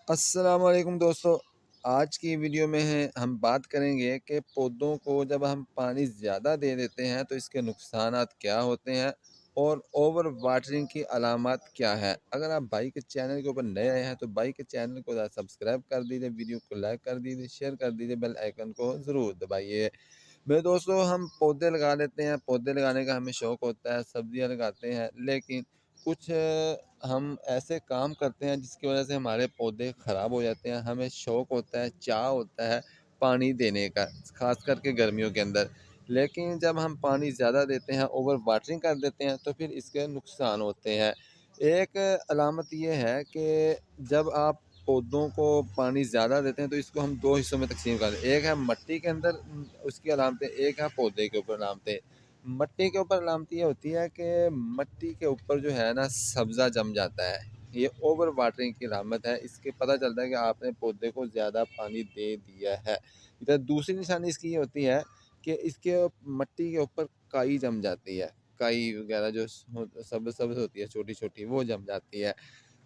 السلام علیکم دوستو، آج کی ویڈیو میں ہم بات کریں گے کہ پودوں کو جب ہم پانی زیادہ دے دیتے ہیں تو اس کے نقصانات کیا ہوتے ہیں اور اوور واٹرنگ کی علامات کیا ہے۔ اگر آپ بھائی کے چینل کے اوپر نئے آئے ہیں تو بھائی کے چینل کو سبسکرائب کر دیجئے، ویڈیو کو لائک کر دیجئے، شیئر کر دیجئے، بیل آئیکن کو ضرور دبائیے۔ میرے دوستو، ہم پودے لگا لیتے ہیں، پودے لگانے کا ہمیں شوق ہوتا ہے، سبزیاں لگاتے ہیں، لیکن کچھ ہم ایسے کام کرتے ہیں جس کی وجہ سے ہمارے پودے خراب ہو جاتے ہیں۔ ہمیں شوق ہوتا ہے، چاہ ہوتا ہے پانی دینے کا، خاص کر کے گرمیوں کے اندر، لیکن جب ہم پانی زیادہ دیتے ہیں، اوور واٹرنگ کر دیتے ہیں تو پھر اس کے نقصان ہوتے ہیں۔ ایک علامت یہ ہے کہ جب آپ پودوں کو پانی زیادہ دیتے ہیں تو اس کو ہم دو حصوں میں تقسیم کر دیں۔ ایک ہے مٹی کے اندر اس کی علامتیں، ایک ہے پودے کے اوپر علامتیں۔ مٹی کے اوپر علامت یہ ہوتی ہے کہ مٹی کے اوپر جو ہے نا سبزہ جم جاتا ہے، یہ اوور واٹرنگ کی علامت ہے۔ اس کے پتہ چلتا ہے کہ آپ نے پودے کو زیادہ پانی دے دیا ہے۔ ادھر دوسری نشانی اس کی یہ ہوتی ہے کہ اس کے مٹی کے اوپر کائی جم جاتی ہے، کائی وغیرہ جو سبز ہوتی ہے چھوٹی چھوٹی، وہ جم جاتی ہے۔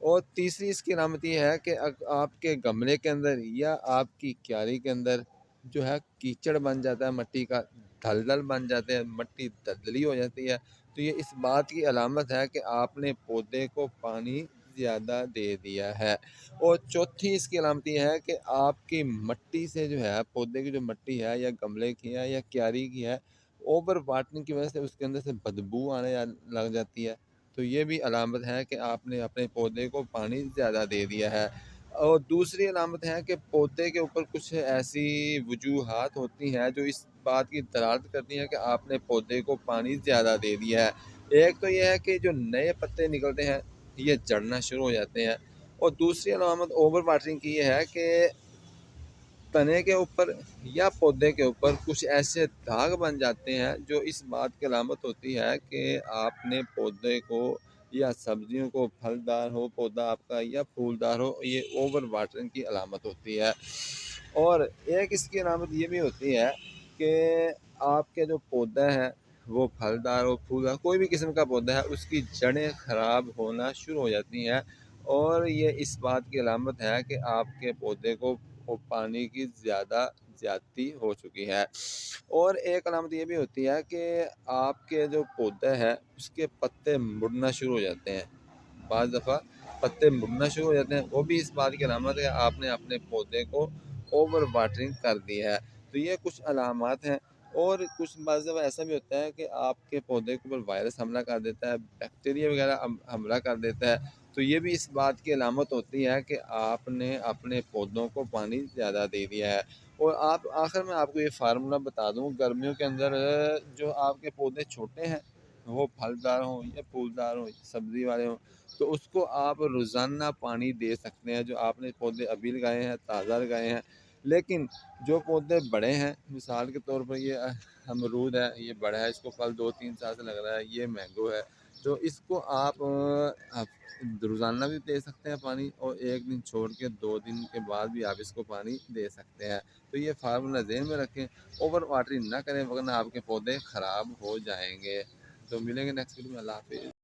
اور تیسری اس کی علامت یہ ہے کہ آپ کے گملے کے اندر یا آپ کی کیاری کے اندر جو ہے کیچڑ بن جاتا ہے، مٹی کا دھلدل بن جاتے ہیں، مٹی دلدلی ہو جاتی ہے، تو یہ اس بات کی علامت ہے کہ آپ نے پودے کو پانی زیادہ دے دیا ہے۔ اور چوتھی اس کی علامت یہ ہے کہ آپ کی مٹی سے جو ہے، پودے کی جو مٹی ہے یا گملے کی ہے یا کیاری کی ہے، اوور واٹرنگ کی وجہ سے اس کے اندر سے بدبو آنے لگ جاتی ہے، تو یہ بھی علامت ہے کہ آپ نے اپنے پودے کو پانی زیادہ دے دیا ہے۔ اور دوسری علامت ہے کہ پودے کے اوپر کچھ ایسی وجوہات ہوتی ہیں جو اس بات کی دلالت کرتی ہیں کہ آپ نے پودے کو پانی زیادہ دے دیا ہے۔ ایک تو یہ ہے کہ جو نئے پتے نکلتے ہیں یہ جڑنا شروع ہو جاتے ہیں، اور دوسری علامت اوور واٹرنگ کی یہ ہے کہ تنے کے اوپر یا پودے کے اوپر کچھ ایسے داغ بن جاتے ہیں جو اس بات کی علامت ہوتی ہے کہ آپ نے پودے کو یا سبزیوں کو، پھلدار ہو پودا آپ کا یا پھولدار ہو، یہ اوور واٹرنگ کی علامت ہوتی ہے۔ اور ایک اس کی علامت یہ بھی ہوتی ہے کہ آپ کے جو پودا ہے وہ پھلدار ہو، پھولدار، کوئی بھی قسم کا پودا ہے، اس کی جڑیں خراب ہونا شروع ہو جاتی ہیں، اور یہ اس بات کی علامت ہے کہ آپ کے پودے کو پانی کی زیادتی ہو چکی ہے۔ اور ایک علامت یہ بھی ہوتی ہے کہ آپ کے جو پودا ہے اس کے پتے مڑنا شروع ہو جاتے ہیں، بعض دفعہ پتے مڑنا شروع ہو جاتے ہیں، وہ بھی اس بات کی علامت ہے کہ آپ نے اپنے پودے کو اوور واٹرنگ کر دی ہے۔ تو یہ کچھ علامات ہیں۔ اور کچھ بعض دفعہ ایسا بھی ہوتا ہے کہ آپ کے پودے کے اوپر وائرس حملہ کر دیتا ہے، بیکٹیریا وغیرہ حملہ کر دیتا ہے، تو یہ بھی اس بات کی علامت ہوتی ہے کہ آپ نے اپنے پودوں کو پانی زیادہ دے دیا ہے۔ اور آخر میں آپ کو یہ فارمولہ بتا دوں، گرمیوں کے اندر جو آپ کے پودے چھوٹے ہیں، وہ پھلدار ہوں یا پھولدار ہوں، سبزی والے ہوں، تو اس کو آپ روزانہ پانی دے سکتے ہیں۔ جو آپ نے پودے ابھی لگائے ہیں، تازہ لگائے ہیں، لیکن جو پودے بڑے ہیں، مثال کے طور پر یہ امرود ہے، یہ بڑا ہے، اس کو پھل 2-3 سال سے لگ رہا ہے، یہ مینگو ہے، تو اس کو آپ روزانہ بھی دے سکتے ہیں پانی، اور ایک دن چھوڑ کے 2 دن کے بعد بھی آپ اس کو پانی دے سکتے ہیں۔ تو یہ فارمولہ ذہن میں رکھیں، اوور واٹرنگ نہ کریں ورنہ آپ کے پودے خراب ہو جائیں گے۔ تو ملیں گے نیکسٹ ویڈیو میں۔ اللہ حافظ۔